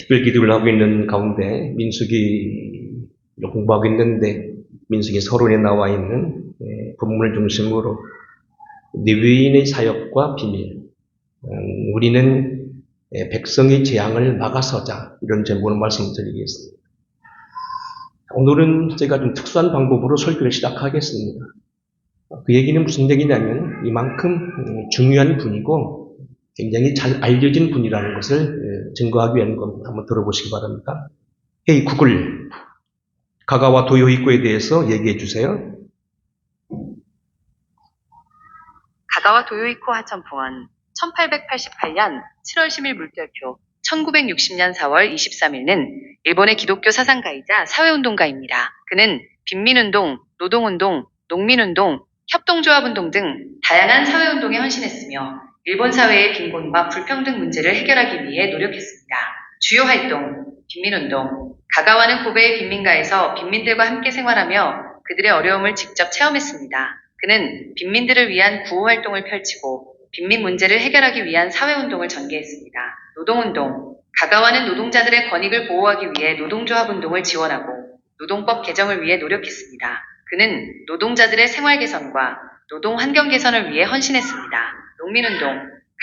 특별 기도를 하고 있는 가운데 민수기 공부하고 있는데 민수기 서론에 나와 있는 본문을 중심으로 레위인의 사역과 비밀, 우리는 백성의 재앙을 막아서자, 이런 제목으로 말씀드리겠습니다. 오늘은 제가 좀 특수한 방법으로 설교를 시작하겠습니다. 그 얘기는 무슨 얘기냐면 이만큼 중요한 분이고 굉장히 잘 알려진 분이라는 것을 증거하기 위한 겁니다. 한번 들어보시기 바랍니다. 헤이 구글, 가가와 도요히코에 대해서 얘기해 주세요. 가가와 도요히코 하천풍은 1888년 7월 10일 물결표, 1960년 4월 23일은 일본의 기독교 사상가이자 사회운동가입니다. 그는 빈민운동, 노동운동, 농민운동, 협동조합운동 등 다양한 사회운동에 헌신했으며 일본 사회의 빈곤과 불평등 문제를 해결하기 위해 노력했습니다. 주요 활동, 빈민운동. 가가와는 고베의 빈민가에서 빈민들과 함께 생활하며 그들의 어려움을 직접 체험했습니다. 그는 빈민들을 위한 구호활동을 펼치고 빈민 문제를 해결하기 위한 사회운동을 전개했습니다. 노동운동. 가가와는 노동자들의 권익을 보호하기 위해 노동조합운동을 지원하고 노동법 개정을 위해 노력했습니다. 그는 노동자들의 생활 개선과 노동 환경 개선을 위해 헌신했습니다. 농민운동.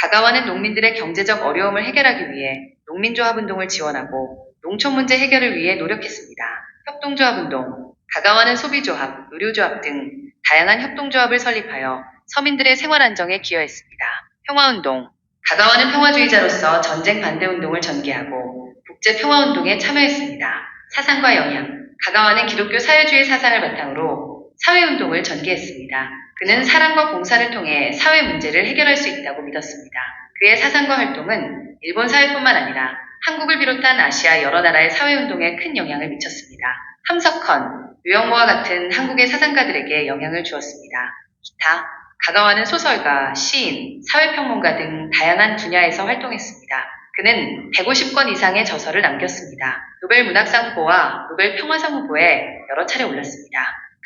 가가와는 농민들의 경제적 어려움을 해결하기 위해 농민조합운동을 지원하고 농촌 문제 해결을 위해 노력했습니다. 협동조합운동. 가가와는 소비조합, 의료조합 등 다양한 협동조합을 설립하여 서민들의 생활 안정에 기여했습니다. 평화운동. 가가와는 평화주의자로서 전쟁 반대운동을 전개하고 국제평화운동에 참여했습니다. 사상과 영향. 가가와는 기독교 사회주의 사상을 바탕으로 사회운동을 전개했습니다. 그는 사랑과 봉사를 통해 사회 문제를 해결할 수 있다고 믿었습니다. 그의 사상과 활동은 일본 사회뿐만 아니라 한국을 비롯한 아시아 여러 나라의 사회운동에 큰 영향을 미쳤습니다. 함석헌, 류영모와 같은 한국의 사상가들에게 영향을 주었습니다. 기타. 가가와는 소설가, 시인, 사회평론가 등 다양한 분야에서 활동했습니다. 그는 150권 이상의 저서를 남겼습니다. 노벨 문학상 후보와 노벨 평화상 후보에 여러 차례 올랐습니다.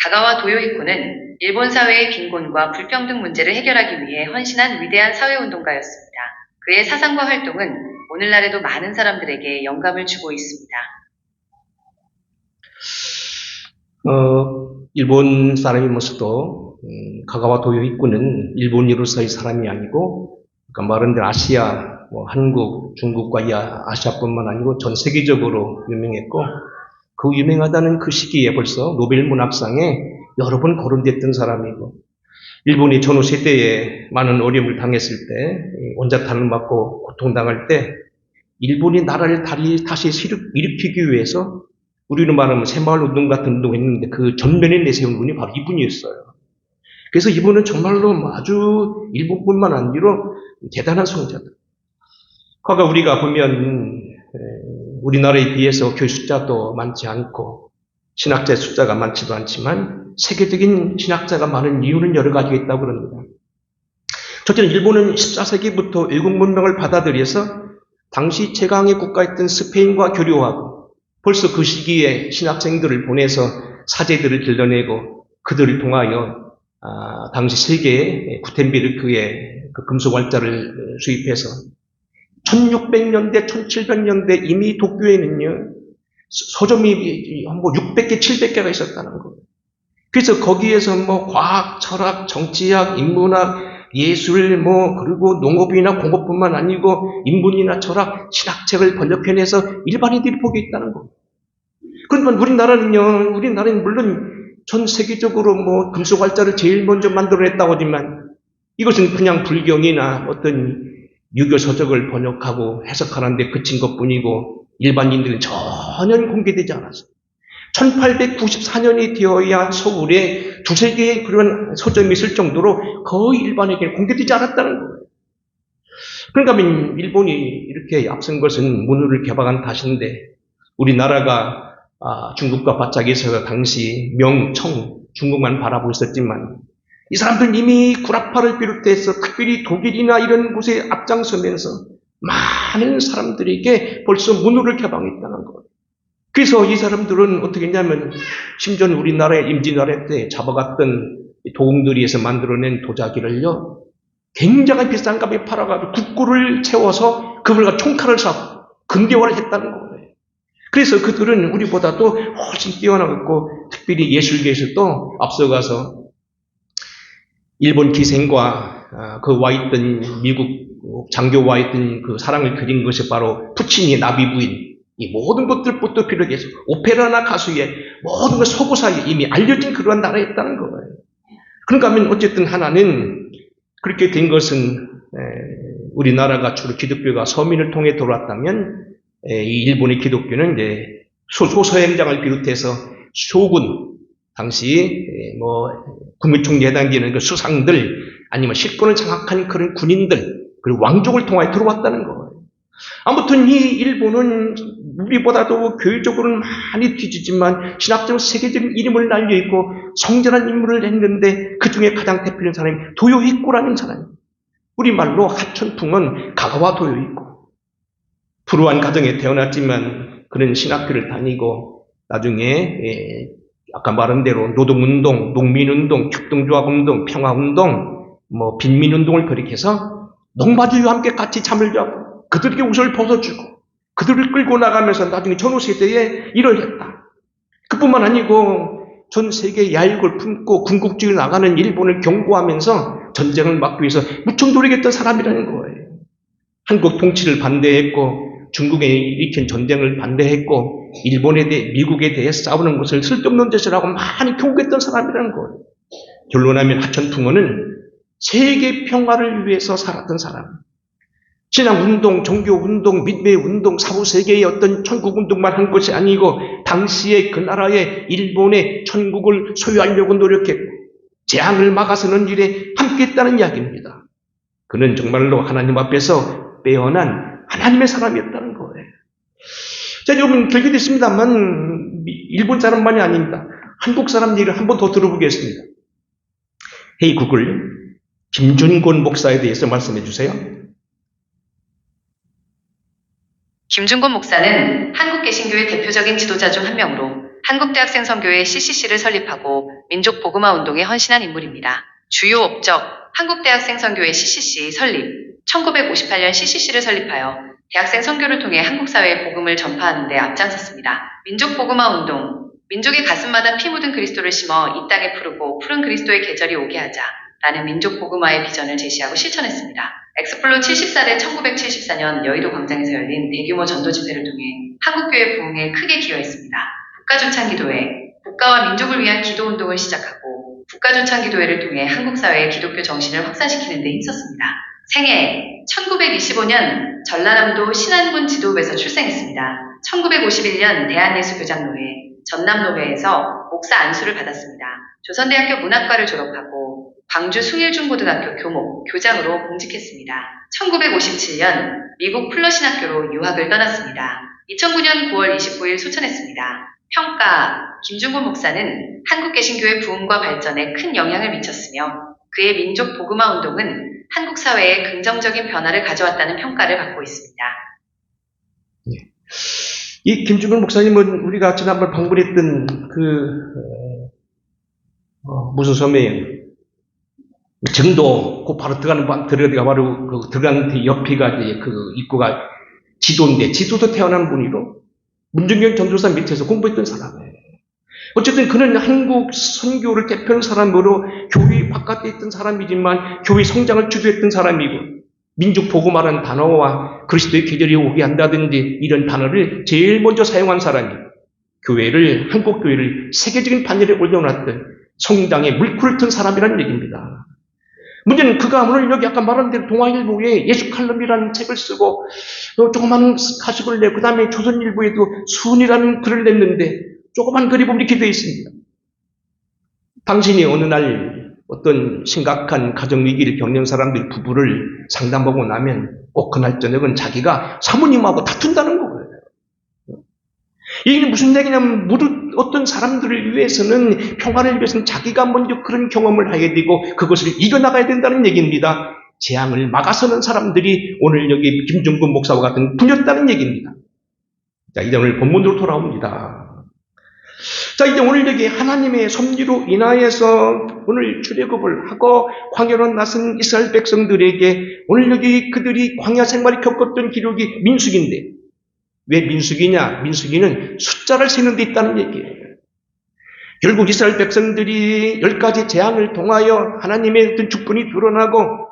가가와 도요히코는 일본 사회의 빈곤과 불평등 문제를 해결하기 위해 헌신한 위대한 사회운동가였습니다. 그의 사상과 활동은 오늘날에도 많은 사람들에게 영감을 주고 있습니다. 일본 사람이면서도 가가와 도요히코는 일본인으로서의 사람이 아니고, 그러니까 말하는 아시아, 한국, 중국과 이 아시아뿐만 아니고 전 세계적으로 유명했고, 그 유명하다는 그 시기에 벌써 노벨 문학상에 여러 번 거론됐던 사람이고, 일본이 전후 세대에 많은 어려움을 당했을 때, 원자탄을 맞고 고통당할 때, 일본이 나라를 다시 일으키기 위해서 우리는 말하면 새마을운동 같은 운동을 했는데 그 전면에 내세운 분이 바로 이분이었어요. 그래서 이분은 정말로 아주 일본뿐만 아니라 대단한 성자다. 그러니까 우리가 보면 우리나라에 비해서 교회 숫자도 많지 않고 신학자의 숫자가 많지도 않지만 세계적인 신학자가 많은 이유는 여러 가지가 있다고 그럽니다. 첫째는 일본은 14세기부터 외국 문명을 받아들여서 당시 최강의 국가였던 스페인과 교류하고 벌써 그 시기에 신학생들을 보내서 사제들을 길러내고 그들을 통하여 당시 세계의 구텐베르크의 그 금속 wal자를 수입해서 1600년대, 1700년대 이미 도쿄에는요, 서점이 뭐 600개, 700개가 있었다는 거예요. 그래서 거기에서 과학, 철학, 정치학, 인문학, 예술, 그리고 농업이나 공업뿐만 아니고 인문이나 철학, 신학책을 번역해내서 일반인들이 보게 있다는 거예요. 그러면 우리나라는 물론 전 세계적으로 금속활자를 제일 먼저 만들어냈다고 하지만 이것은 그냥 불경이나 어떤 유교 서적을 번역하고 해석하는 데 그친 것 뿐이고 일반인들은 전혀 공개되지 않았어요. 1894년이 되어야 서울에 두세 개의 그런 서점이 있을 정도로 거의 일반에게 공개되지 않았다는 거예요. 그러니까 일본이 이렇게 앞선 것은 문호를 개방한 탓인데 우리나라가 중국과 바짝에서 당시 명청 중국만 바라보고 있었지만 이 사람들은 이미 구라파를 비롯해서 특별히 독일이나 이런 곳에 앞장서면서 많은 사람들에게 벌써 문호를 개방했다는 거예요. 그래서 이 사람들은 어떻게 했냐면 심지어 우리나라의 임진왜란 때 잡아갔던 도공들이에서 만들어낸 도자기를요 굉장히 비싼 값에 팔아가지고 국고를 채워서 그걸가 총칼을 사고 근대화를 했다는 거예요. 그래서 그들은 우리보다도 훨씬 뛰어나고 특별히 예술계에서도 앞서가서 일본 기생과 그 와 있던 미국 장교와 있던 그 사랑을 그린 것이 바로 푸치니 나비 부인. 이 모든 것들부터 비롯해서 오페라나 가수의 모든 것 서구사에 이미 알려진 그러한 나라였다는 거예요. 그런가 하면 어쨌든 하나는 그렇게 된 것은 우리나라가 주로 기독교가 서민을 통해 들어왔다면 이 일본의 기독교는 이제 소서행장을 비롯해서 쇼군 당시 국무총리에 해당되는 그 수상들 아니면 실권을 장악한 그런 군인들 그리고 왕족을 통하여 들어왔다는 거예요. 아무튼 이 일본은 우리보다도 교육적으로는 많이 뒤지지만 신학적으로 세계적인 이름을 날려있고 성전한 인물을 했는데 그 중에 가장 대표적인 사람이 도요히코라는 사람입니다. 우리말로 하천풍은 가가와 도요히코. 불우한 가정에 태어났지만 그는 신학교를 다니고 나중에 아까 말한 대로 노동운동, 농민운동, 협동조합운동, 평화운동, 빈민운동을 거리켜서 농마들과 함께 같이 잠을 자고 그들에게 옷을 벗어주고 그들을 끌고 나가면서 나중에 전후세대에 일을 했다. 그뿐만 아니고 전 세계의 야익을 품고 군국주의를 나가는 일본을 경고하면서 전쟁을 막기 위해서 무척 노력했던 사람이라는 거예요. 한국 통치를 반대했고 중국에 일으킨 전쟁을 반대했고 일본에 대해 미국에 대해 싸우는 것을 쓸데없는 짓이라고 많이 경고했던 사람이라는 거예요. 결론하면 하천풍어는 세계 평화를 위해서 살았던 사람. 신앙운동, 종교운동, 민배운동, 사후세계의 어떤 천국운동만 한 것이 아니고 당시에 그 나라의 일본의 천국을 소유하려고 노력했고 재앙을 막아서는 일에 함께했다는 이야기입니다. 그는 정말로 하나님 앞에서 빼어난 하나님의 사람이었다는 거예요. 자, 여러분 길게 됐습니다만 일본 사람만이 아닙니다. 한국 사람 얘기를 한 번 더 들어보겠습니다. 헤이 구글, 김준곤 목사에 대해서 말씀해 주세요. 김준곤 목사는 한국개신교의 대표적인 지도자 중 한 명으로 한국대학생 선교회 CCC를 설립하고 민족복음화 운동에 헌신한 인물입니다. 주요 업적, 한국대학생 선교회 CCC 설립, 1958년 CCC를 설립하여 대학생 선교를 통해 한국 사회에 복음을 전파하는 데 앞장섰습니다. 민족복음화 운동, 민족의 가슴마다 피 묻은 그리스도를 심어 이 땅에 푸르고 푸른 그리스도의 계절이 오게 하자 라는 민족복음화의 비전을 제시하고 실천했습니다. 엑스플로 74대 1974년 여의도 광장에서 열린 대규모 전도 집회를 통해 한국교회 부흥에 크게 기여했습니다. 국가조창기도회, 국가와 민족을 위한 기도운동을 시작하고 국가조창기도회를 통해 한국 사회의 기독교 정신을 확산시키는 데 힘썼습니다. 생애 1925년 전라남도 신안군 지도부에서 출생했습니다. 1951년 대한예수교장노회, 전남노회에서 목사 안수를 받았습니다. 조선대학교 문학과를 졸업하고 광주 숭일중고등학교 교목, 교장으로 공직했습니다. 1957년 미국 플러신학교로 유학을 떠났습니다. 2009년 9월 29일 소천했습니다. 평가, 김준곤 목사는 한국개신교의 부흥과 발전에 큰 영향을 미쳤으며 그의 민족 복음화 운동은 한국 사회에 긍정적인 변화를 가져왔다는 평가를 받고 있습니다. 이 김준곤 목사님은 우리가 지난번 방문했던 무슨 섬이에요? 정도, 그 바로 들어가가 바로 그 들어가는 옆이가 그 입구가 지도인데, 지도도 태어난 분이로 문정경 전도사 밑에서 공부했던 사람이에요. 어쨌든 그는 한국 선교를 대표하는 사람으로 교회 바깥에 있던 사람이지만 교회 성장을 주도했던 사람이고 민족 복음화라는 단어와 그리스도의 계절이 오게 한다든지 이런 단어를 제일 먼저 사용한 사람이고 교회를 한국 교회를 세계적인 반열에 올려놨던 성당의 물쿨을 튼 사람이라는 얘기입니다. 문제는 그가 오늘 여기 아까 말한 대로 동아일보에 예수칼럼이라는 책을 쓰고 조그마한 가십을 내고 그 다음에 조선일보에도 수은이라는 글을 냈는데 조그만 글이 보면 이렇게 되어 있습니다. 당신이 어느 날 어떤 심각한 가정위기를 겪는 사람들 부부를 상담하고 나면 꼭 그날 저녁은 자기가 사모님하고 다툰다는 거예요. 이게 무슨 얘기냐면 어떤 사람들을 위해서는 평화를 위해서는 자기가 먼저 그런 경험을 하게 되고 그것을 이겨나가야 된다는 얘기입니다. 재앙을 막아서는 사람들이 오늘 여기 김준곤 목사와 같은 분이었다는 얘기입니다. 자, 이제 오늘 본문으로 돌아옵니다. 자, 이제 오늘 여기 하나님의 섭리로 인하여서 오늘 출애굽을 하고 광야로 나선 이스라엘 백성들에게 오늘 여기 그들이 광야 생활을 겪었던 기록이 민수기인데 왜 민수기냐? 민수기는 숫자를 세는 데 있다는 얘기예요. 결국 이스라엘 백성들이 10가지 재앙을 통하여 하나님의 어떤 주권이 드러나고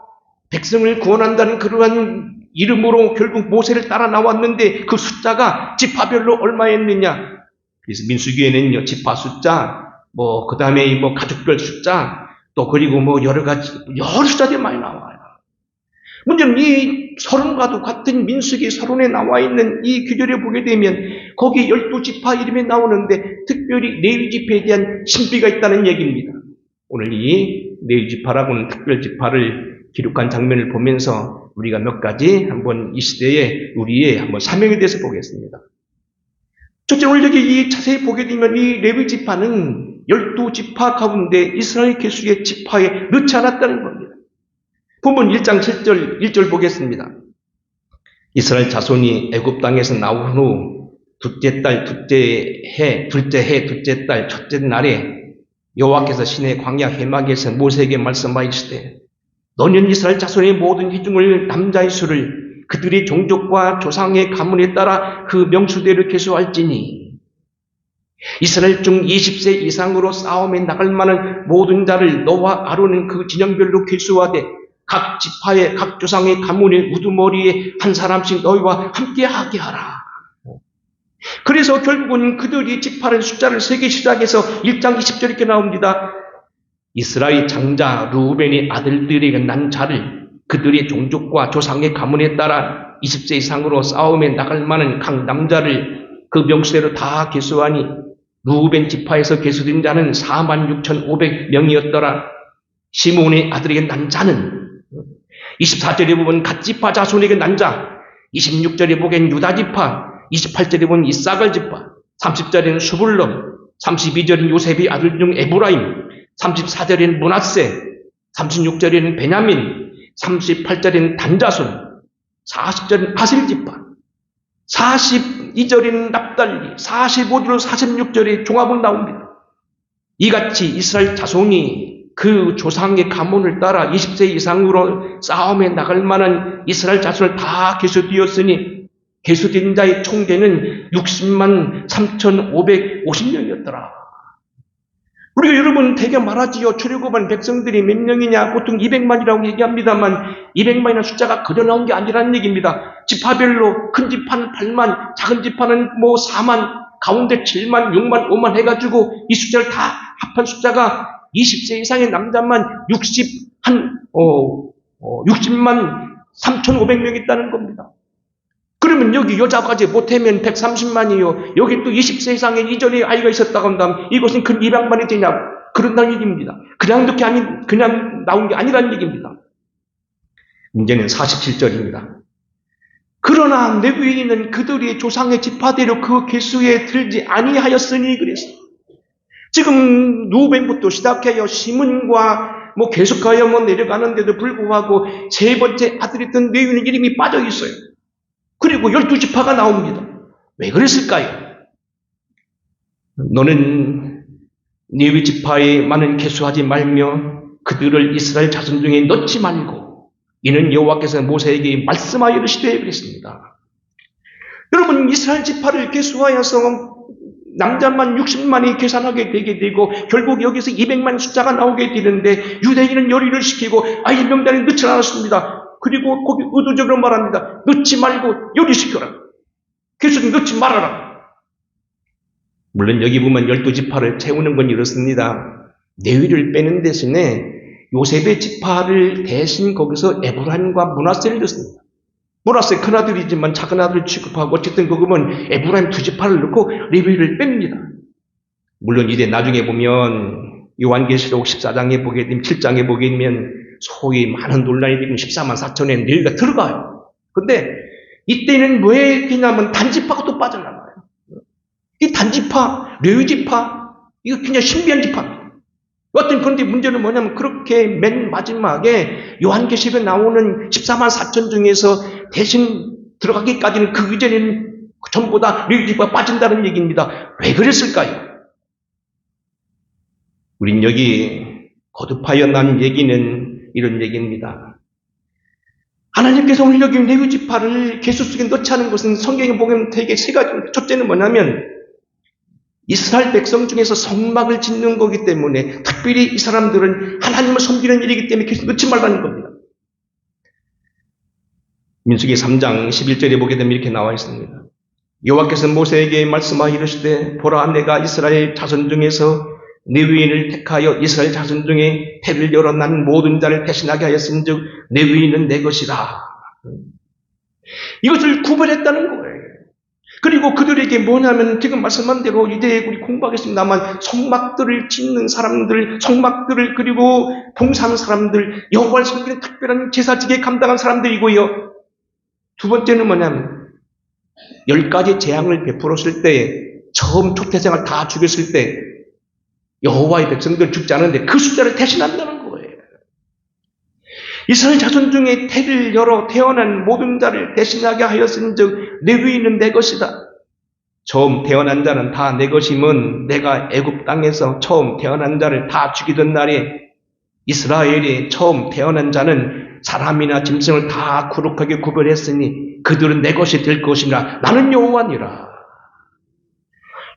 백성을 구원한다는 그러한 이름으로 결국 모세를 따라 나왔는데 그 숫자가 지파별로 얼마였느냐? 그래서 민수기에는요, 지파 숫자, 그 다음에 가족별 숫자, 또 그리고 여러 가지, 여러 숫자들이 많이 나와요. 문제는 이 서론과도 같은 민수기 서론에 나와 있는 이 규절에 보게 되면 거기 12지파 이름이 나오는데 특별히 레위 지파에 대한 신비가 있다는 얘기입니다. 오늘 이 레위 지파라고는 특별 지파를 기록한 장면을 보면서 우리가 몇 가지 한번 이 시대에 우리의 한번 사명에 대해서 보겠습니다. 첫째, 오늘 여기 자세히 보게 되면 이 레위 지파는 12지파 가운데 이스라엘 계수의 지파에 넣지 않았다는 겁니다. 본문 1장 7절, 1절 보겠습니다. 이스라엘 자손이 애굽 땅에서 나온 후 둘째 달, 둘째 해, 둘째 달, 첫째 날에 여호와께서 시내 광야 해막에서 모세에게 말씀하시되 너는 이스라엘 자손의 모든 회중을 남자의 수를 그들의 종족과 조상의 가문에 따라 그 명수대로 계수할지니 이스라엘 중 20세 이상으로 싸움에 나갈 만한 모든 자를 너와 아론은 그 진영별로 계수하되 각 지파의 각 조상의 가문의 우두머리에 한 사람씩 너희와 함께 하게 하라. 그래서 결국은 그들이 지파를 숫자를 세기 시작해서 1장 20절 이렇게 나옵니다. 이스라엘 장자 루벤의 아들들에게 난 자를 그들의 종족과 조상의 가문에 따라 20세 이상으로 싸움에 나갈 만한 각 남자를 그 명수대로 다 계수하니 루벤 지파에서 계수된 자는 46,500명이었더라. 시몬의 아들에게 난 자는 24절에 보면 갓 지파 자손에게 난 자, 26절에 보기엔 유다 지파, 28절에 보면 이사갈 지파, 30절에는 수불론, 32절은 요셉의 아들 중 에브라임, 34절에는 므낫세, 36절에는 베냐민, 38절에는 단자손, 40절에는 아셀 지파, 42절에는 납달리, 45절, 46절에 종합은 나옵니다. 이같이 이스라엘 자손이 그 조상의 가문을 따라 20세 이상으로 싸움에 나갈 만한 이스라엘 자손을 다 계수되었으니 계수된 자의 총대는 60만 3,550명이었더라. 우리가 여러분 되게 말하지요. 출애굽한 백성들이 몇 명이냐? 보통 200만이라고 얘기합니다만 200만이라는 숫자가 그려 나온 게 아니라는 얘기입니다. 지파별로 큰 지파는 8만, 작은 지파는 4만, 가운데 7만, 6만, 5만 해가지고 이 숫자를 다 합한 숫자가 20세 이상의 남자만 60만 3,500명 있다는 겁니다. 그러면 여기 여자까지 못하면 130만이요. 여기 또 20세 이상의 이전에 아이가 있었다고 한다면 이것은 근 200만이 되냐고. 그런다는 얘기입니다. 그냥 나온 게 아니라는 얘기입니다. 문제는 47절입니다. 그러나 레위인은 그들의 조상의 지파대로 그 계수에 들지 아니하였으니 그랬습니다. 지금 루벤부터 시작해요. 시몬과 계속하여 내려가는데도 불구하고 세 번째 아들이었던 레위인 이름이 빠져 있어요. 그리고 12지파가 나옵니다. 왜 그랬을까요? 너는 레위 지파에만은 계수하지 말며 그들을 이스라엘 자손 중에 넣지 말고 이는 여호와께서 모세에게 말씀하여 이르시되 그랬습니다. 여러분 이스라엘 지파를 계수하여서 남자만 60만이 계산하게 되게 되고 결국 여기서 200만 숫자가 나오게 되는데 유대인은 열의를 시키고 아예 명단에 넣지 않았습니다. 그리고 거기 의도적으로 말합니다. 넣지 말고 열의시켜라. 계수는 넣지 말아라. 물론 여기 보면 12지파를 채우는 건 이렇습니다. 레위를 빼는 대신에 요셉의 지파를 대신 거기서 에브라임과 므낫세를 넣습니다. 므낫세 큰아들이지만 작은아들을 취급하고 어쨌든 그거면 에브라임 2지파를 넣고 레위를 뺍니다. 물론 이제 나중에 보면 요한계시록 14장에 보게 되면 7장에 보게 되면 소위 많은 논란이 되면 14만 4천에 레위가 들어가요. 근데 이때는 왜 그냐면 단지파가 또 빠져나가요. 이 단지파, 레위지파 이거 그냥 신비한 지파입니다. 그런데 문제는 뭐냐면 그렇게 맨 마지막에 요한계시록에 나오는 14만 4천 중에서 대신 들어가기까지는 그 이전에는 전부 다 레위지파가 빠진다는 얘기입니다. 왜 그랬을까요? 우린 여기 거듭하여 난 얘기는 이런 얘기입니다. 하나님께서 오늘 여기 레위 지파를 계수 속에 넣지 않은 것은 성경에 보면 되게 세 가지. 첫째는 뭐냐면 이스라엘 백성 중에서 성막을 짓는 거기 때문에 특별히 이 사람들은 하나님을 섬기는 일이기 때문에 계속 넣지 말라는 겁니다. 민수기 3장 11절에 보게 되면 이렇게 나와 있습니다. 여호와께서 모세에게 말씀하여 이르시되 보라 내가 이스라엘 자손 중에서 레위인을 택하여 이스라엘 자손 중에 태를 열어 난 모든 자를 대신하게 하였은즉 레위인은 내 것이라. 이것을 구별했다는 거예요. 그리고 그들에게 뭐냐면 지금 말씀한 대로 이제 우리 공부하겠습니다만 성막들을 짓는 사람들, 성막들을 그리고 봉사하는 사람들, 여호와를 섬기는 특별한 제사직에 감당한 사람들이고요. 두 번째는 뭐냐면 10가지 재앙을 베풀었을 때 처음 초태생을 다 죽였을 때 여호와의 백성들 죽지 않았는데 그 숫자를 대신한다는 거예요. 이스라엘 자손 중에 태를 열어 태어난 모든 자를 대신하게 하였은즉 레위인은 내 것이다. 처음 태어난 자는 다 내 것임은 내가 애굽 땅에서 처음 태어난 자를 다 죽이던 날에 이스라엘이 처음 태어난 자는 사람이나 짐승을 다 거룩하게 구별했으니 그들은 내 것이 될 것이라 나는 여호와니라.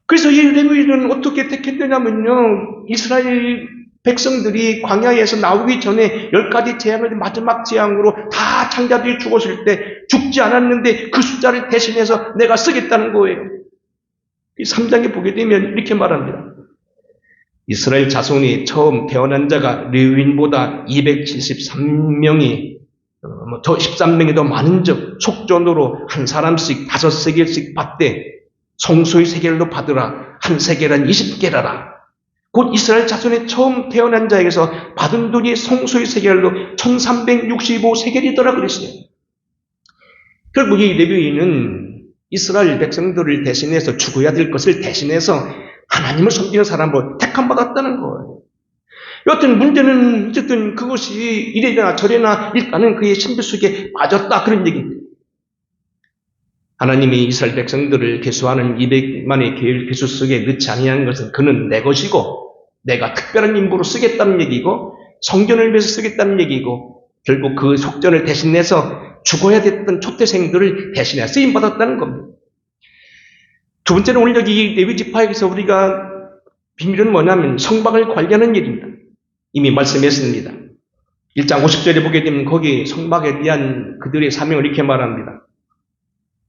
그래서 이 레위인은 어떻게 택했느냐면요, 이스라엘 백성들이 광야에서 나오기 전에 10가지 재앙을 마지막 재앙으로 다 창자들이 죽었을 때 죽지 않았는데 그 숫자를 대신해서 내가 쓰겠다는 거예요. 이 3장에 보게 되면 이렇게 말합니다. 이스라엘 자손이 처음 태어난 자가 레위인보다 273명이 더 13명이 더 많은 즉 속전으로 한 사람씩 5세겔씩 받되 성소의 세겔로 받으라. 한 세겔은 20게라라. 곧 이스라엘 자손의 처음 태어난 자에게서 받은 돈이 성소의 세겔로 1365세겔이더라 그랬어요. 결국 이 레위인은 이스라엘 백성들을 대신해서 죽어야 될 것을 대신해서 하나님을 섬기는 사람으로 택함받았다는 거예요. 여하튼 문제는 어쨌든 그것이 이래나 저래나 일단은 그의 신비 속에 빠졌다 그런 얘기입니다. 하나님이 이스라엘 백성들을 계수하는 200만의 계수 속에 넣지 아니한 것은 그는 내 것이고 내가 특별한 임무로 쓰겠다는 얘기고 성전을 위해서 쓰겠다는 얘기고 결국 그 속전을 대신해서 죽어야 됐던 초태생들을 대신해 쓰임받았다는 겁니다. 두 번째는 오늘 여기 레위 지파에게서 우리가 비밀은 뭐냐면 성막을 관리하는 일입니다. 이미 말씀했습니다. 1장 50절에 보게 되면 거기 성막에 대한 그들의 사명을 이렇게 말합니다.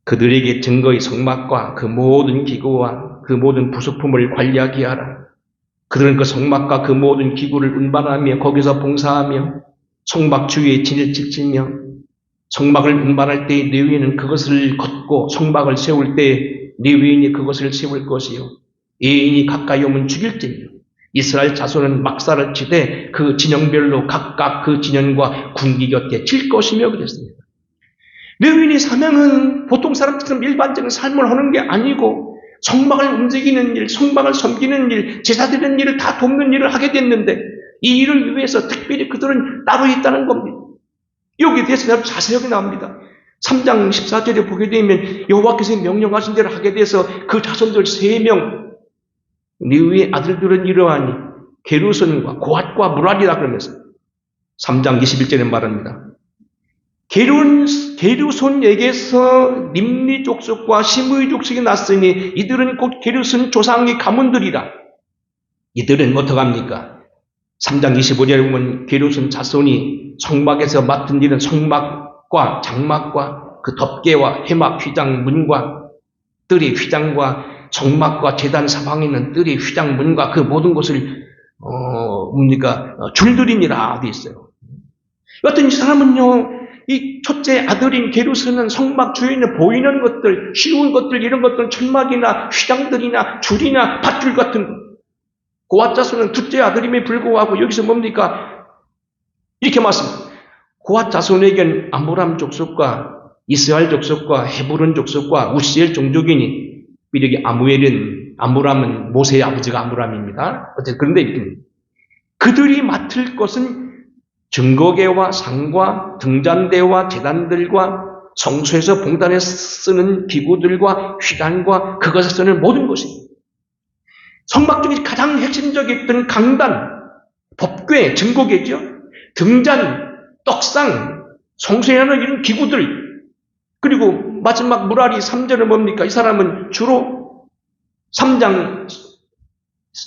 그들에게 증거의 성막과 그 모든 기구와 그 모든 부속품을 관리하게 하라. 그들은 그 성막과 그 모든 기구를 운반하며 거기서 봉사하며 성막 주위에 진을 지키며 성막을 운반할 때 레위인은 그것을 걷고 성막을 세울 때 레위인이 그것을 세울 것이요 예인이 가까이 오면 죽일지며 이스라엘 자손은 막사를 치되 그 진영별로 각각 그 진영과 군기 곁에 칠 것이며 그랬습니다. 레위인의 사명은 보통 사람처럼 일반적인 삶을 하는 게 아니고 성막을 움직이는 일, 성막을 섬기는 일, 제사 드리는 일을 다 돕는 일을 하게 됐는데 이 일을 위해서 특별히 그들은 따로 있다는 겁니다. 여기에 대해서 아주 자세하게 나옵니다. 3장 14절에 보게 되면 여호와께서 명령하신 대로 하게 돼서 그 자손들 3명 레위의 아들들은 이러하니 게르손과 고핫과 무랄이라 그러면서 3장 21절에 말합니다. 게르손에게서 림리 족속과 시므이 족속이 났으니 이들은 곧 게르손 조상의 가문들이라. 이들은 어떡합니까? 3장 25절에 보면 게르손 자손이 성막에서 맡은 일은 성막과 장막과 그 덮개와 회막 휘장 문과 뜰의 휘장과 성막과 제단 사방에 있는 뜰의 휘장 문과 그 모든 것을 줄들이니라 되어 있어요. 여튼 이 사람은요, 이 첫째 아들인 게르손은 성막 주위에 있는 보이는 것들, 쉬운 것들, 이런 것들, 천막이나 휘장들이나 줄이나 밧줄 같은 것. 고핫 자손은 둘째 아들임에 불구하고 여기서 뭡니까? 이렇게 말씀합니다. 고핫 자손에겐 아므람 족속과 이스라엘 족속과 헤브론 족속과 우시엘 종족이니 여기 아므람은 모세의 아버지가 아므람입니다. 어쨌든 그런데 그들이 맡을 것은 증거계와 상과 등잔대와 제단들과 성소에서 봉단에 쓰는 기구들과 휘단과 그것에 쓰는 모든 것입니다. 성막 중에 가장 핵심적이었던 강단, 법궤, 증거계죠. 등잔, 떡상, 송수행하는 이런 기구들, 그리고 마지막 무라리 3절은 뭡니까? 이 사람은 주로 3장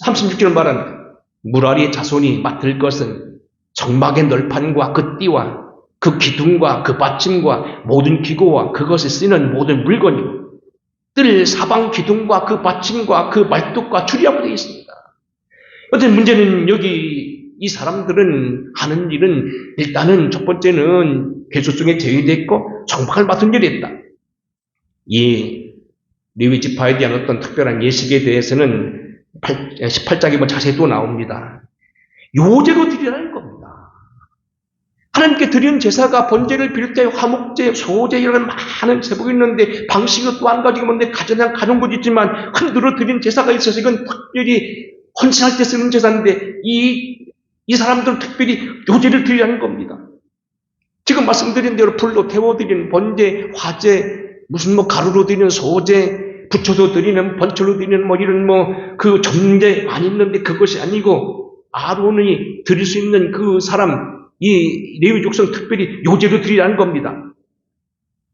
36절을 말한 무라리의 자손이 맡을 것은 성막의 널판과 그 띠와 그 기둥과 그 받침과 모든 기구와 그것에 쓰는 모든 물건이고 뜰 사방 기둥과 그 받침과 그 말뚝과 줄이라고 되어 있습니다. 어떤 문제는 여기 이 사람들은 하는 일은 일단은 첫 번째는 괴수성에 제외됐고 성막을 맡은 일이 있다. 이 레위 지파에 대한 어떤 특별한 예식에 대해서는 18장에 뭐 자세히 또 나옵니다. 요제로 드리라는 겁니다. 하나님께 드리는 제사가 번제를 비롯해 화목제, 소제 이런 많은 제목이 있는데 방식은 또 한 가지가 뭔데 가진 것도 있지만 흔들어 드리는 제사가 있어서 이건 특별히 헌신할 때 쓰는 제사인데 이 사람들은 특별히 요제를 드리라는 겁니다. 지금 말씀드린 대로 불로 태워드리는 번제, 화제, 무슨 뭐 가루로 드리는 소제, 붙여서 드리는 번철로 드리는 뭐 이런 뭐 그 전제 안 있는데 그것이 아니고 아론이 드릴 수 있는 그 사람 이 레위 족속 특별히 요제로 드리라는 겁니다.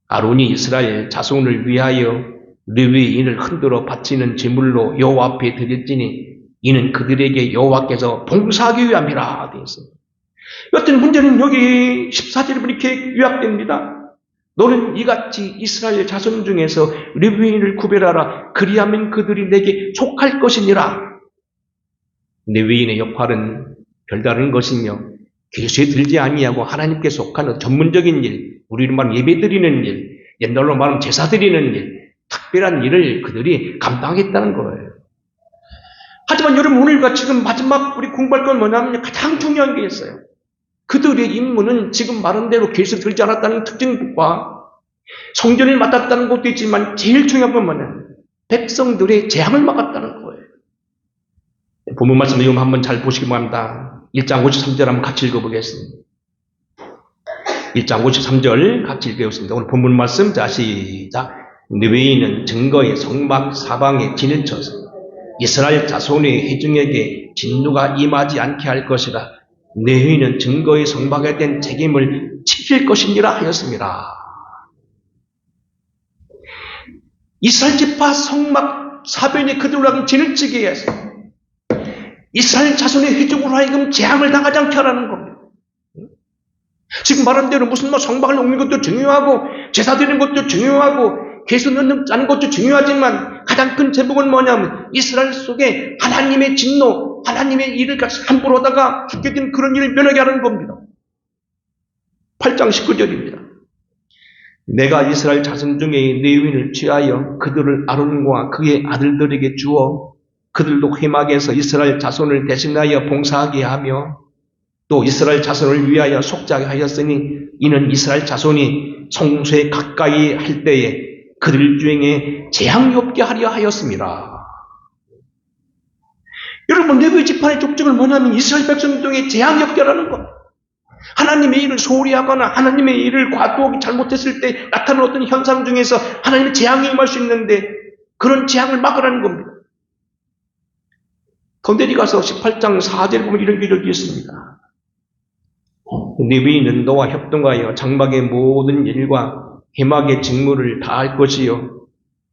아론이 이스라엘 자손을 위하여 레위인을 흔들어 바치는 제물로 여호와 앞에 드렸지니 이는 그들에게 여호와께서 봉사하기 위함이라 되어 있습니다. 여튼 문제는 여기 14절에 이렇게 요약됩니다. 너는 이같이 이스라엘 자손 중에서 레위인을 구별하라. 그리하면 그들이 내게 속할 것이니라. 레위인의 역할은 별다른 것이며 계수에 들지 아니하고 하나님께 속하는 전문적인 일, 우리로 말하면 예배드리는 일, 옛날로 말하면 제사드리는 일, 특별한 일을 그들이 감당하겠다는 거예요. 하지만 여러분 오늘과 지금 마지막 우리 공부할 건 뭐냐면 가장 중요한 게 있어요. 그들의 임무는 지금 말한 대로 계수 들지 않았다는 특징과 성전을 맡았다는 것도 있지만 제일 중요한 건 뭐냐면 백성들의 재앙을 막았다는 거예요. 본문 말씀 이거 한번 잘 보시기 바랍니다. 1장 53절 한번 같이 읽어보겠습니다. 1장 53절 같이 읽겠습니다. 오늘 본문 말씀 자 시작. 레위인은 증거의 성막 사방에 진을 쳐서 이스라엘 자손의 회중에게 진노가 임하지 않게 할 것이라. 레위인은 증거의 성막에 대한 책임을 지킬 것이니라 하였습니다. 이스라엘 지파 성막 사변에 그들로 하여금 진을 치게 해서 이스라엘 자손의 회중으로 하여금 재앙을 당하지 않게 하라는 겁니다. 지금 말한 대로 무슨 뭐 성막을 옮는 것도 중요하고 제사 드리는 것도 중요하고 계수 넣는 짜는 것도 중요하지만 가장 큰 제목은 뭐냐면 이스라엘 속에 하나님의 진노, 하나님의 일을 함부로 하다가 죽게 된 그런 일을 면하게 하는 겁니다. 8장 19절입니다. 내가 이스라엘 자손 중에 레위인을 취하여 그들을 아론과 그의 아들들에게 주어 그들도 회막에서 이스라엘 자손을 대신하여 봉사하게 하며 또 이스라엘 자손을 위하여 속죄하게 하였으니 이는 이스라엘 자손이 성소에 가까이 할 때에 그들 중에 재앙이 없게 하려 하였습니다. 여러분 레위 지파의 족적은 뭐냐면 이스라엘 백성 중에 재앙이 없게 하라는 것. 하나님의 일을 소홀히 하거나 하나님의 일을 과도하게 잘못했을 때 나타나는 어떤 현상 중에서 하나님의 재앙이 임할 수 있는데 그런 재앙을 막으라는 겁니다. 더 내려가서 18장 4절에 보면 이런 기록이 있습니다. 레위인은 너와 협동하여 장막의 모든 일과 회막의 직무를 다 할 것이요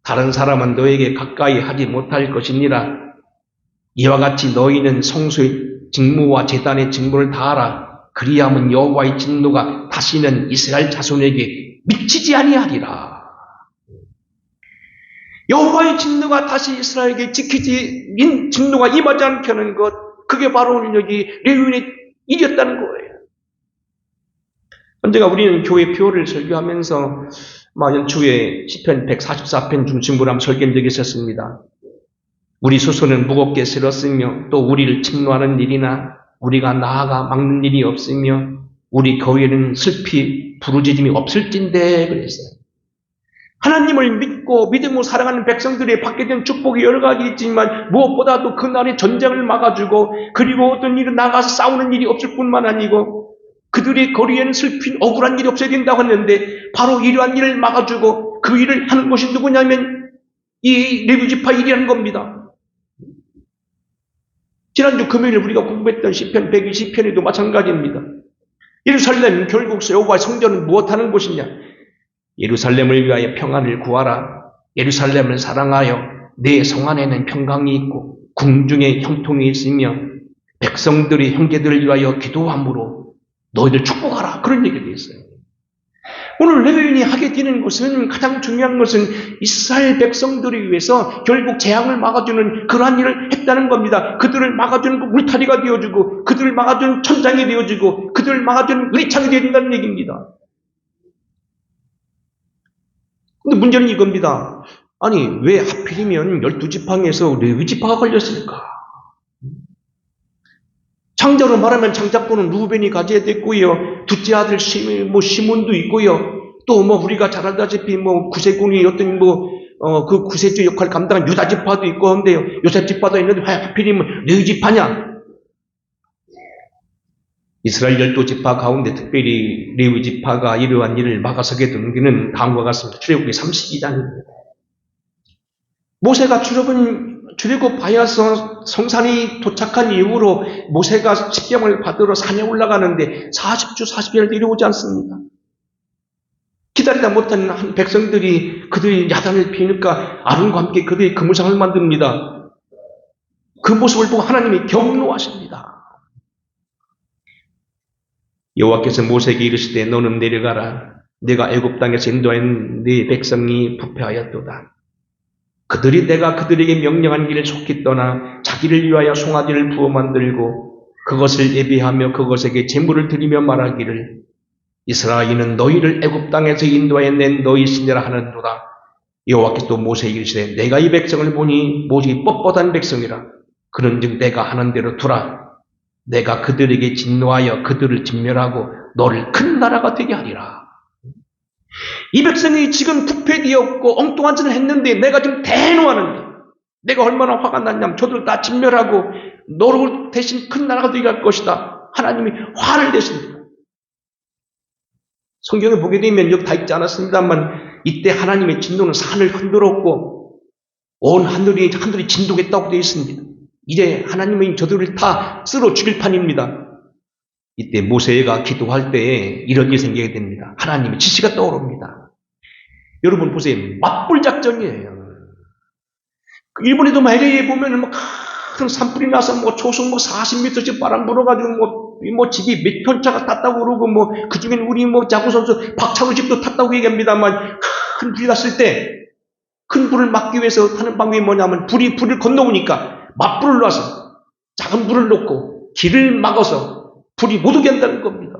다른 사람은 너에게 가까이 하지 못할 것이니라. 이와 같이 너희는 성소의 직무와 제단의 직무를 다하라. 그리하면 여호와의 진노가 다시는 이스라엘 자손에게 미치지 아니하리라. 여호와의 진노가 다시 이스라엘에게 진노가 임하지 않게 하는 것, 그게 바로 여기 레위인의 일이었다는 거예요. 언제가 우리는 교회 표를 설교하면서 연초에 시편 144편 중심으로 한번 설교한 적이 있었습니다. 우리 수소는 무겁게 실었으며 또 우리를 침노하는 일이나 우리가 나아가 막는 일이 없으며 우리 거위에는 슬피 부르짖음이 없을진데 그랬어요. 하나님을 믿고 믿음으로 사랑하는 백성들이 받게 된 축복이 여러 가지 있지만 무엇보다도 그날의 전쟁을 막아주고 그리고 어떤 일은 나가서 싸우는 일이 없을 뿐만 아니고 그들의 거리에는 슬픈 억울한 일이 없어야 된다고 했는데 바로 이러한 일을 막아주고 그 일을 하는 것이 누구냐면 이 레위 지파 일이라는 겁니다. 지난주 금요일에 우리가 공부했던 시편 120편에도 마찬가지입니다. 예루살렘 결국 여호와의 성전은 무엇하는 곳이냐? 예루살렘을 위하여 평안을 구하라. 예루살렘을 사랑하여 내 성 안에는 평강이 있고 궁중에 형통이 있으며 백성들이 형제들을 위하여 기도함으로 너희들 축복하라. 그런 얘기가 되어 있어요. 오늘 레위인이 하게 되는 것은, 가장 중요한 것은 이스라엘 백성들을 위해서 결국 재앙을 막아주는 그러한 일을 했다는 겁니다. 그들을 막아주는 그 울타리가 되어주고, 그들을 막아주는 천장이 되어주고, 그들을 막아주는 의창이 되어준다는 얘기입니다. 근데 문제는 이겁니다. 아니, 왜 하필이면 12지팡에서 레위지파가 걸렸을까? 장자로 말하면 장자권은 루벤이 가져야 됐고요. 둘째 아들 시몬도 있고요. 또 우리가 잘 알다시피 구세군이 어떤 그 구세주 역할을 감당한 유다지파도 있고 한데요. 요셉지파도 있는데 왜 하필이면 레위지파냐? 이스라엘 12지파 가운데 특별히 레위지파가 이러한 일을 막아서게 된 것은 다음과 같습니다. 출애굽기 32장입니다. 모세가 출애굽하여서 성산이 도착한 이후로 모세가 십계명을 받으러 산에 올라가는데 40주 40일을 내려오지 않습니다. 기다리다 못한 한 백성들이 그들이 야단을 피우니까 아론과 함께 그들이 그물상을 만듭니다. 그 모습을 보고 하나님이 경노하십니다. 여호와께서 모세에게 이르시되 너는 내려가라. 내가 애굽 땅에서 인도한 네 백성이 부패하였도다. 그들이 내가 그들에게 명령한 길을 속히 떠나 자기를 위하여 송아지를 부어 만들고 그것을 예비하며 그것에게 제물을 드리며 말하기를 이스라엘은 너희를 애굽 땅에서 인도하여 낸 너희 신이라 하는도다. 여호와께서 또 모세에게 이르시되 내가 이 백성을 보니 모지 뻣뻣한 백성이라. 그런즉 내가 하는 대로 두라. 내가 그들에게 진노하여 그들을 진멸하고 너를 큰 나라가 되게 하리라. 이 백성이 지금 부패되었고 엉뚱한 짓을 했는데 내가 지금 대노하는데 내가 얼마나 화가 났냐면 저들을 다 진멸하고 너를 대신 큰 나라가 되게 할 것이다. 하나님이 화를 내십니다. 성경을 보게 되면 여기 다 있지 않았습니다만 이때 하나님의 진노는 산을 흔들었고 온 하늘이 진동했다고 되어 있습니다. 이제 하나님은 저들을 다 쓸어 죽일 판입니다. 이때 모세가 기도할 때에 이런 일이 생기게 됩니다. 하나님의 지시가 떠오릅니다. 여러분 보세요. 맞불 작전이에요. 일본에도 LA에 보면 큰 산불이 나서 초속 40m씩 바람 불어가지고 집이 몇 편차가 탔다고 그러고 그 중엔 우리 야구 선수 박찬호 집도 탔다고 얘기합니다만 큰 불이 났을 때 큰 불을 막기 위해서 하는 방법이 뭐냐면 불을 건너오니까 맞불을 놔서 작은 불을 놓고 길을 막아서 불이 못 오게 한다는 겁니다.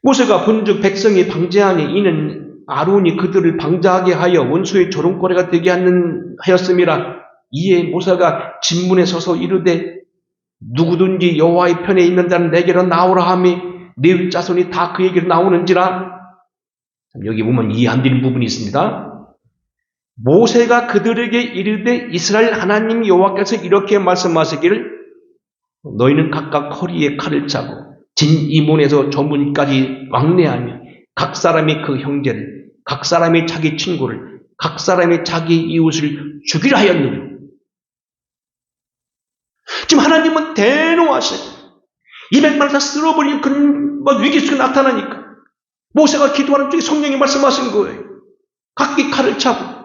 모세가 본즉 백성이 방제하니 이는 아론이 그들을 방자하게 하여 원수의 조롱거리가 되게 하였음이라. 이에 모세가 진문에 서서 이르되 누구든지 여호와의 편에 있는 자는 내게로 나오라 하며 레위 자손이 다 그에게로 나오는지라. 여기 보면 이해 안 되는 부분이 있습니다. 모세가 그들에게 이르되 이스라엘 하나님 여호와께서 이렇게 말씀하시기를 너희는 각각 허리에 칼을 차고 진 이문에서 저 문까지 왕래하며 각 사람이 그 형제를 각 사람이 자기 친구를 각 사람이 자기 이웃을 죽이라 하였느냐. 지금 하나님은 대노하셔요. 200만을 다 쓸어버리는 그런 위기 속에 나타나니까 모세가 기도하는 중에 성령이 말씀하신 거예요. 각기 칼을 차고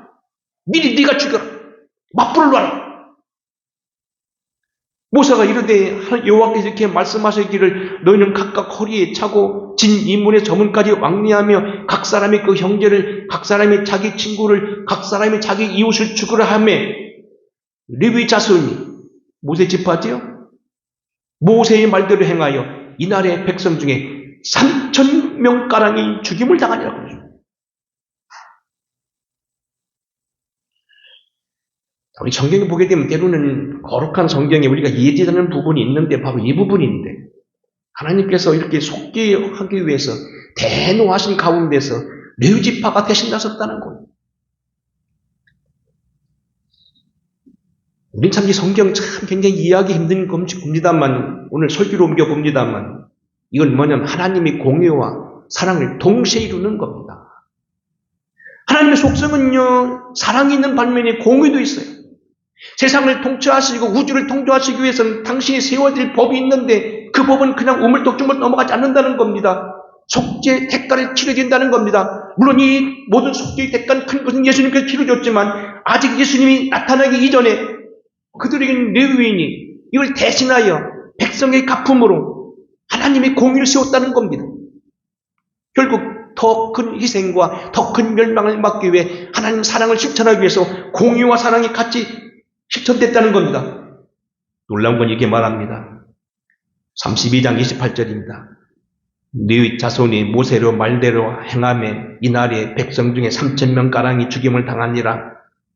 미리 네가 죽여라. 맞불을 놔라. 모세가 이르되 여호와께서 이렇게 말씀하시기를 너희는 각각 허리에 차고 진 이문의 저문까지 왕래하며 각 사람이 그 형제를 각 사람이 자기 친구를 각 사람이 자기 이웃을 죽으라 하며 레위 자손이 모세 지파지요. 모세의 말대로 행하여 이날의 백성 중에 3,000명가량이 죽임을 당하니라고 그러죠. 우리 성경을 보게 되면 때로는 거룩한 성경에 우리가 이해되지 않는 부분이 있는데 바로 이 부분인데 하나님께서 이렇게 속게 하기 위해서 대노하신 가운데서 레위 지파가 대신 나섰다는 거예요. 우린 참 이 성경 참 굉장히 이해하기 힘든 겁니다만 오늘 설교로 옮겨봅니다만 이건 뭐냐면 하나님의 공의와 사랑을 동시에 이루는 겁니다. 하나님의 속성은요 사랑이 있는 반면에 공의도 있어요. 세상을 통치하시고 우주를 통조하시기 위해서는 당신이 세워질 법이 있는데 그 법은 그냥 우물떡주물 넘어가지 않는다는 겁니다. 속죄의 대가를 치러야 된다는 겁니다. 물론 이 모든 속죄의 대가는 큰 것은 예수님께서 치러줬지만 아직 예수님이 나타나기 이전에 그들에게는 레위인이 이걸 대신하여 백성의 갚음으로 하나님의 공의를 세웠다는 겁니다. 결국 더 큰 희생과 더 큰 멸망을 막기 위해 하나님 사랑을 실천하기 위해서 공의와 사랑이 같이 실천됐다는 겁니다. 놀라운 건 이게 말합니다. 32장 28절입니다. 네 자손이 모세로 말대로 행하매 이날에 백성 중에 3,000명가량이 죽임을 당하니라.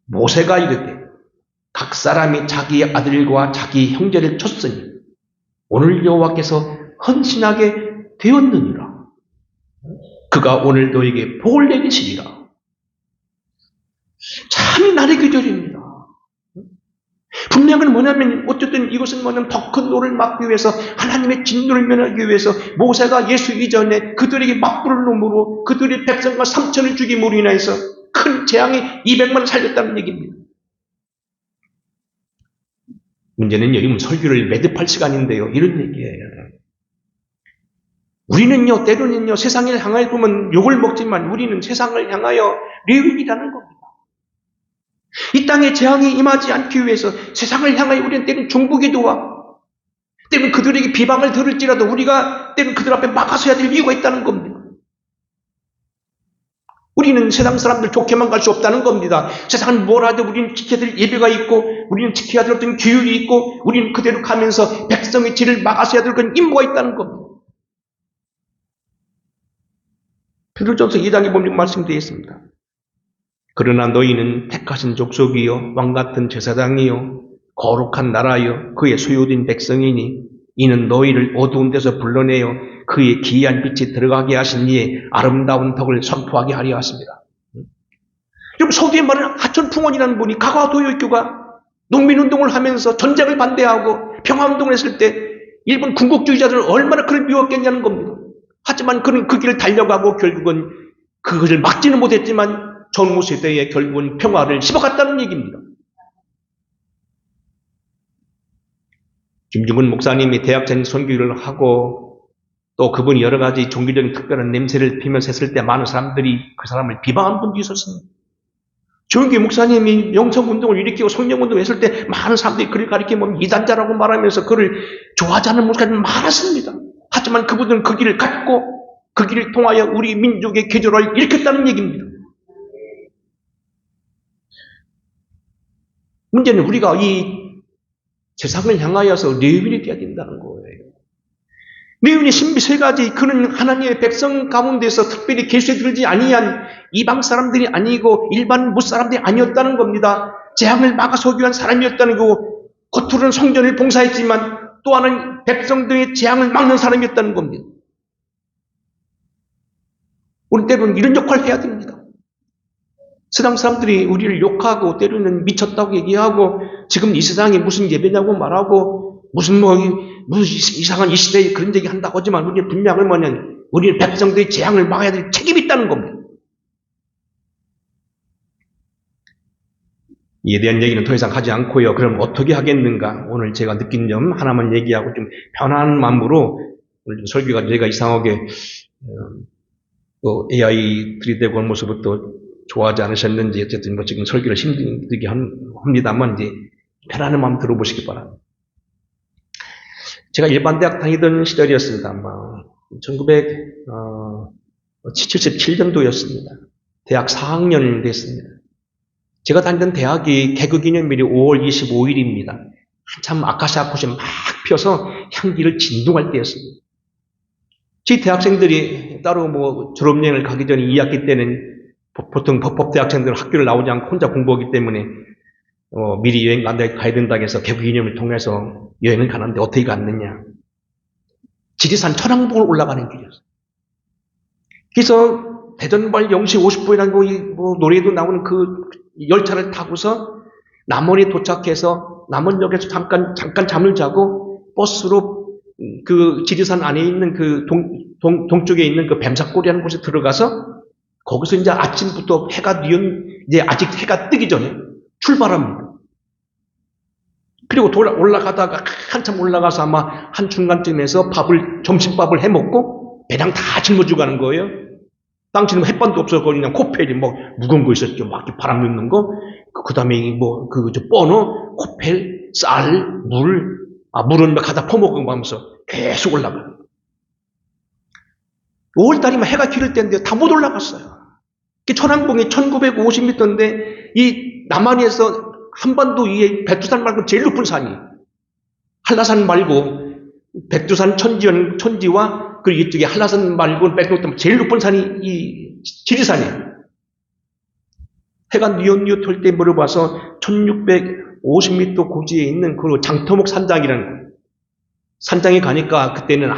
모세가 이르되 각 사람이 자기 아들과 자기 형제를 쳤으니 오늘 여호와께서 헌신하게 되었느니라. 그가 오늘 너에게 복을 내리시리라. 참 나의 기절입니다. 분명은 뭐냐면 어쨌든 이것은 뭐냐면 더 큰 노를 막기 위해서 하나님의 진노를 면하기 위해서 모세가 예수 이전에 그들에게 맞불을 놈으로 그들의 백성과 3천을 죽임으로 인해서 큰 재앙이 200만을 살렸다는 얘기입니다. 문제는 여러분 설교를 매듭할 시간인데요. 이런 얘기예요. 우리는요, 때로는요, 세상을 향하여 보면 욕을 먹지만 우리는 세상을 향하여 레위인이라는 겁니다. 이 땅에 재앙이 임하지 않기 위해서 세상을 향하여 우리는 때로는 중보기도와 때로는 그들에게 비방을 들을지라도 우리가 때로는 그들 앞에 막아서야 될 이유가 있다는 겁니다. 우리는 세상 사람들 좋게만 갈 수 없다는 겁니다. 세상은 뭘 하든 우리는 지켜야 될 예배가 있고 우리는 지켜야 될 어떤 규율이 있고 우리는 그대로 가면서 백성의 질을 막아서야 될 그런 임무가 있다는 겁니다. 베드로전서 2장에 보면 말씀되어 있습니다. 그러나 너희는 택하신 족속이요 왕같은 제사장이요 거룩한 나라요 그의 소유된 백성이니 이는 너희를 어두운 데서 불러내어 그의 기이한 빛이 들어가게 하신 이의 아름다운 덕을 선포하게 하려 하십니다. 여러분 서두에 말하는 하천풍원이라는 분이 가가와 도요교가 농민운동을 하면서 전쟁을 반대하고 평화운동을 했을 때 일본 군국주의자들을 얼마나 그를 미웠겠냐는 겁니다. 하지만 그는 그 길을 달려가고 결국은 그것을 막지는 못했지만 정무세대에 결국은 평화를 씹어갔다는 얘기입니다. 김중근 목사님이 대학생 선교를 하고 또 그분이 여러 가지 종교적인 특별한 냄새를 피면서 했을 때 많은 사람들이 그 사람을 비방한 분도 있었습니다. 조영기 목사님이 영성운동을 일으키고 성령운동을 했을 때 많은 사람들이 그를 가리키면 이단자라고 말하면서 그를 좋아하지 않는 목사님이 많았습니다. 하지만 그분들은 그 길을 갔고 그 길을 통하여 우리 민족의 계절을 일으켰다는 얘기입니다. 문제는 우리가 이 세상을 향하여서 레위인이 되어야 된다는 거예요. 레위인의 신비 세 가지, 그는 하나님의 백성 가운데서 특별히 계수에 들지 아니한 이방 사람들이 아니고 일반 무사람들이 아니었다는 겁니다. 재앙을 막아서기 위한 사람이었다는 거고 겉으로는 성전을 봉사했지만 또 하나는 백성들의 재앙을 막는 사람이었다는 겁니다. 우리 때로는 이런 역할을 해야 됩니다. 세상 사람들이 우리를 욕하고 때로는 미쳤다고 얘기하고 지금 이 세상에 무슨 예배냐고 말하고 무슨 이상한 이 시대에 그런 얘기 한다고 하지만 우리의 분명한 뭐냐면 우리는 백성들의 재앙을 막아야 될 책임이 있다는 겁니다. 이에 대한 얘기는 더 이상 하지 않고요. 그럼 어떻게 하겠는가? 오늘 제가 느낀 점 하나만 얘기하고 좀 편안한 마음으로 오늘 좀 설교가 제가 이상하게 또 AI 들이대고 온 모습부터 좋아하지 않으셨는지 어쨌든 뭐 지금 설교를 힘들게 합니다만 이제 편안한 마음 들어보시기 바랍니다. 제가 일반 대학 다니던 시절이었습니다. 아마 1977년도였습니다. 대학 4학년 됐습니다. 제가 다니던 대학이 개교기념일이 5월 25일입니다. 한참 아카시아 꽃이 막 펴서 향기를 진동할 때였습니다. 저희 대학생들이 따로 뭐 졸업여행을 가기 전에 2학기 때는 보통 법대학생들은 학교를 나오지 않고 혼자 공부하기 때문에 미리 여행 가야 된다고 해서 개교기념을 통해서 여행을 가는데 어떻게 갔느냐. 지리산 천왕봉을 올라가는 길이었어요. 그래서 대전발 0시 50분이라는 뭐 노래도 나오는 그 열차를 타고서 남원에 도착해서 남원역에서 잠깐 잠을 자고 버스로 그 지리산 안에 있는 그 동쪽에 있는 그 뱀사골이라는 곳에 들어가서 거기서 이제 아침부터 해가 이제 아직 해가 뜨기 전에 출발합니다. 그리고 올라가다가 한참 올라가서 아마 한 중간쯤에서 점심밥을 해먹고 배랑 다 짊어지고 가는 거예요. 당시는 햇반도 없어서 그냥 코펠이 뭐 묵은 거 있었죠. 막 바람 넣는 거. 그 다음에 버너, 코펠, 쌀, 물은 막 가다 퍼먹고 하면서 계속 올라가요. 5월달이면 해가 기를 때인데 다 못 올라갔어요. 천왕봉이 1950m인데 이 남한에서 한반도 위에 백두산 말고 제일 높은 산이 한라산 말고 백두산 천지와 그 이쪽에 한라산 말고 제일 높은 산이 이 지리산이에요. 해가 뉘엿뉘엿 할 때 물어봐서 1650m 고지에 있는 그 장터목 산장이라는 거예요. 산장에 가니까 그때는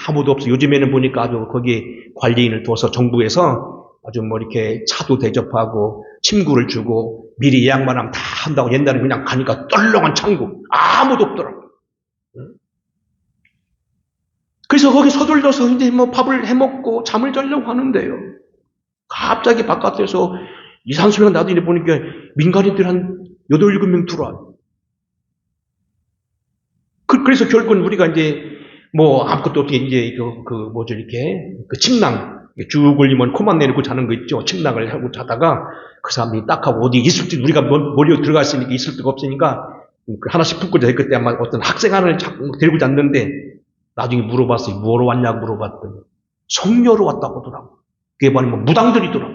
아무도 없어. 요즘에는 보니까 아주 거기에 관리인을 둬서 정부에서 아주 뭐 이렇게 차도 대접하고 침구를 주고 미리 예약만 하면 다 한다고. 옛날에 그냥 가니까 떨렁한 창구 아무도 없더라고. 그래서 거기 서둘러서 이제 뭐 밥을 해먹고 잠을 자려고 하는데요. 갑자기 바깥에서 이상소리가 나더니 보니까 민간인들 한 8, 7명 들어와요. 그래서 결국은 우리가 이제 뭐 아무것도 없게 이제 이렇게 침낭 쭉 올리면 코만 내리고 자는 거 있죠. 침낭을 하고 자다가 그 사람들이 딱 하고 어디 있을지 우리가 머리에 들어갔으니까 있을 데가 없으니까 하나씩 품고 자요. 그때 아마 어떤 학생 하나를 데리고 잤는데 나중에 물어봤어요. 뭐로 왔냐고 물어봤더니 성녀로 왔다고 하더라고. 그게 뭐냐면 뭐 무당들이더라고.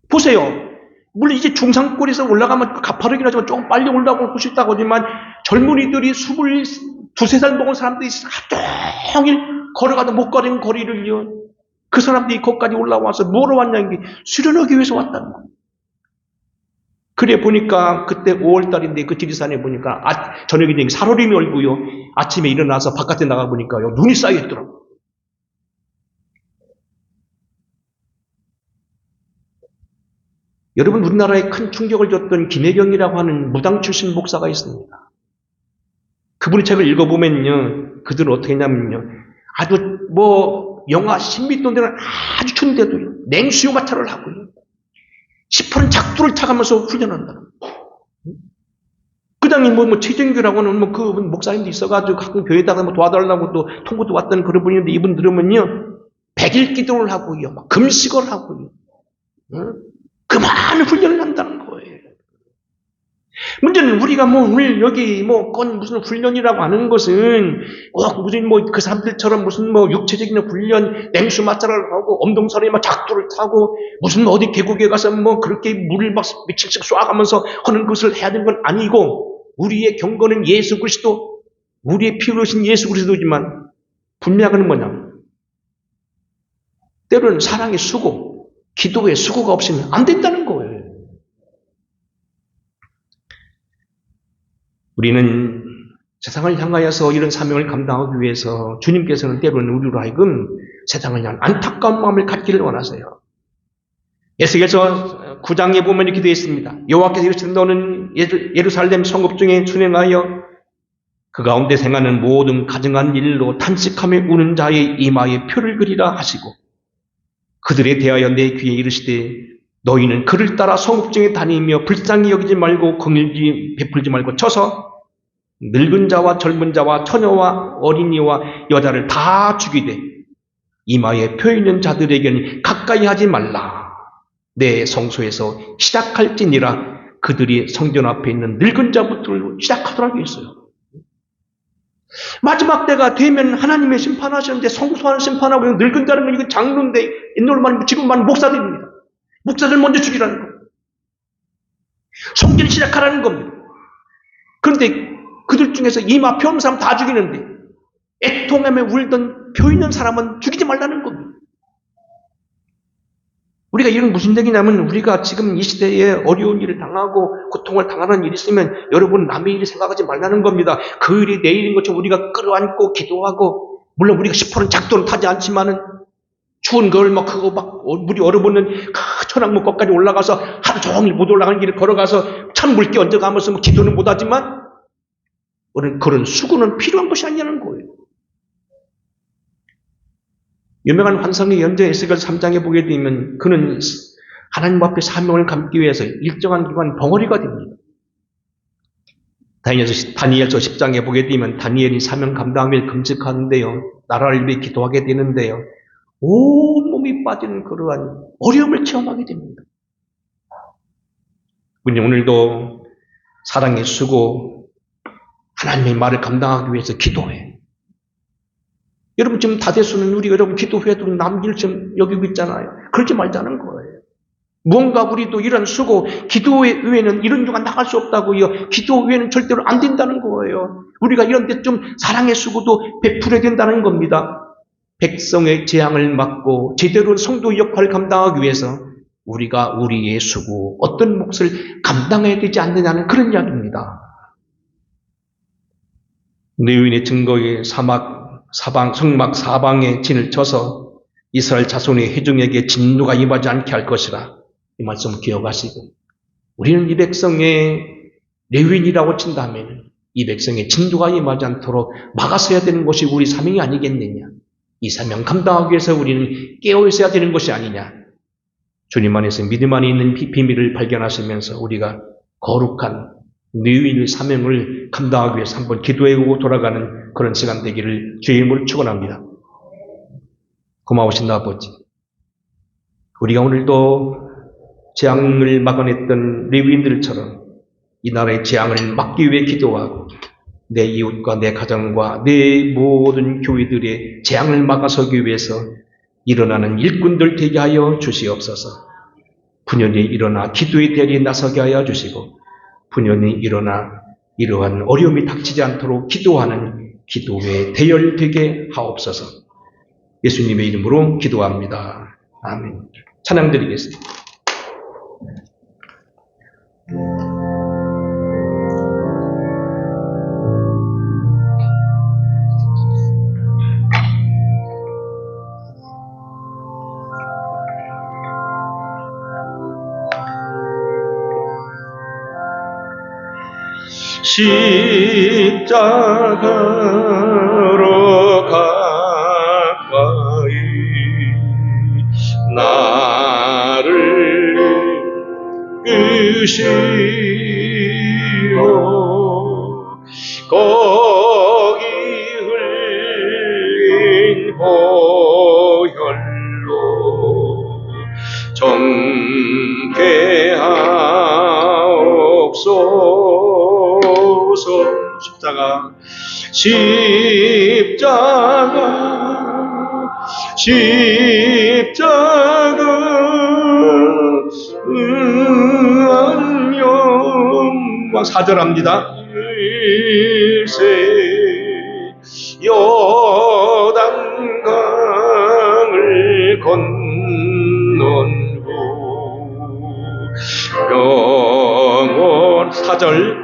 보세요. 물론 이제 중산골에서 올라가면 가파르긴 하지만 조금 빨리 올라가고 싶다고 하지만 젊은이들이 22살 먹은 사람들이 하루 종일 걸어가도 못 가는 거리를요. 그 사람들이 거기까지 올라와서 뭐로 왔냐는 게 수련하기 위해서 왔다는 거예요. 그래 보니까 그때 5월달인데 그 지리산에 보니까 저녁에 살얼음이 얼고요. 아침에 일어나서 바깥에 나가 보니까요. 눈이 쌓여있더라고요. 여러분 우리나라에 큰 충격을 줬던 김혜경이라고 하는 무당 출신 목사가 있습니다. 그분의 책을 읽어보면요. 그들은 어떻게 했냐면요. 아주 영하 10m 되는 아주 추운데도요. 냉수유 마찰을 하고요. 10%는 작두를 타가면서 훈련한다. 그 다음에 최정규라고 하는 그 목사님도 있어가지고 가끔 교회에다가 도와달라고 또 통보도 왔던 그런 분인데 이분 들으면요. 100일 기도를 하고요. 막 금식을 하고요. 그 많은 훈련을 한다는 거예요. 문제는 우리가 오늘 여기 무슨 훈련이라고 하는 것은 무슨 그 사람들처럼 무슨 육체적인 훈련, 냉수 마찰을 하고 엄동설에 작두를 타고 무슨 어디 계곡에 가서 그렇게 물을 막 며칠씩 쏴가면서 하는 것을 해야 되는 건 아니고 우리의 경건은 예수 그리스도, 우리의 피 흘리신 예수 그리스도지만 분명한 건 뭐냐? 때로는 사랑의 수고, 기도의 수고가 없으면 안 된다는 거예요. 우리는 세상을 향하여서 이런 사명을 감당하기 위해서 주님께서는 때로는 우리로 하여금 세상을 향한 안타까운 마음을 갖기를 원하세요. 에스겔서 9장에 보면 이렇게 되어 있습니다. 여호와께서 이르시되 너는 예루살렘 성읍 중에 순행하여 그 가운데 생하는 모든 가증한 일로 탄식하며 우는 자의 이마에 표를 그리라 하시고 그들에 대하여 내 귀에 이르시되 너희는 그를 따라 성읍 중에 다니며 불쌍히 여기지 말고 긍휼히 베풀지 말고 쳐서 늙은 자와 젊은 자와 처녀와 어린이와 여자를 다 죽이되 이마에 표 있는 자들에게는 가까이 하지 말라. 내 성소에서 시작할지니라. 그들이 성전 앞에 있는 늙은 자부터 시작하더라고 했어요. 마지막 때가 되면 하나님의 심판하시는데 성소하는 심판하고 늙은 자는 건 이거 장로인데 옛날로 말하면 지금 말하는 목사들입니다. 목사들 먼저 죽이라는 겁니다. 성전 시작하라는 겁니다. 그런데 그들 중에서 이마 표 없는 사람 다 죽이는데 애통하며 울던 표 있는 사람은 죽이지 말라는 겁니다. 우리가 이런 무슨 얘기냐면 우리가 지금 이 시대에 어려운 일을 당하고 고통을 당하는 일이 있으면 여러분 남의 일을 생각하지 말라는 겁니다. 그 일이 내 일인 것처럼 우리가 끌어안고 기도하고 물론 우리가 10%는 작도는 타지 않지만은 추운 겨울 물이 얼어붙는 그 천왕문까지 올라가서 하루 종일 못 올라가는 길을 걸어가서 찬물 끼얹어가면서 기도는 못하지만 그런 수고는 필요한 것이 아니냐는 거예요. 유명한 환상의 연재 에스겔 3장에 보게 되면 그는 하나님 앞에 사명을 감기 위해서 일정한 기간 벙어리가 됩니다. 다니엘서 10장에 보게 되면 다니엘이 사명 감당을 금식하는데요. 나라를 위해 기도하게 되는데요. 온몸이 빠지는 그러한 어려움을 체험하게 됩니다. 우리 오늘도 사랑의 수고, 하나님의 말을 감당하기 위해서 기도해. 여러분 지금 다대수는 우리가 여러분 기도해도 남길 좀 여기고 있잖아요. 그러지 말자는 거예요. 무언가 우리도 이런 수고, 기도 외에는 이런 주가 나갈 수 없다고요. 기도 외에는 절대로 안 된다는 거예요. 우리가 이런 데 좀 사랑의 수고도 베풀어야 된다는 겁니다. 백성의 재앙을 막고 제대로 성도 역할을 감당하기 위해서 우리가 우리의 수고, 어떤 몫을 감당해야 되지 않느냐는 그런 이야기입니다. 레위인의 증거에 성막 사방에 진을 쳐서 이스라엘 자손의 회중에게 진노가 임하지 않게 할 것이라. 이 말씀 기억하시고, 우리는 이 백성의 레위인이라고 친다면 이 백성의 진노가 임하지 않도록 막아서야 되는 것이 우리 사명이 아니겠느냐. 이 사명 감당하기 위해서 우리는 깨어 있어야 되는 것이 아니냐. 주님 안에서 믿음 안에 있는 비밀을 발견하시면서 우리가 거룩한 레위인의 사명을 감당하기 위해서 한번 기도해보고 돌아가는 그런 시간 되기를 주의 이름으로 축원합니다. 고마우신 아버지, 우리가 오늘도 재앙을 막아냈던 레위인들처럼 이 나라의 재앙을 막기 위해 기도하고 내 이웃과 내 가정과 내 모든 교회들의 재앙을 막아서기 위해서 일어나는 일꾼들 되게 하여 주시옵소서. 분연히 일어나 기도의 대리에 나서게 하여 주시고, 분연히 일어나 이러한 어려움이 닥치지 않도록 기도하는 기도의 대열되게 하옵소서. 예수님의 이름으로 기도합니다. 아멘. 찬양 드리겠습니다. 십자가로 가까이 나를 끄시오. 거기 흘린 보혈로 정케하옵소서. 십자가 안녕. 4절합니다. 일세 요단강을 건넌 후 영원 4절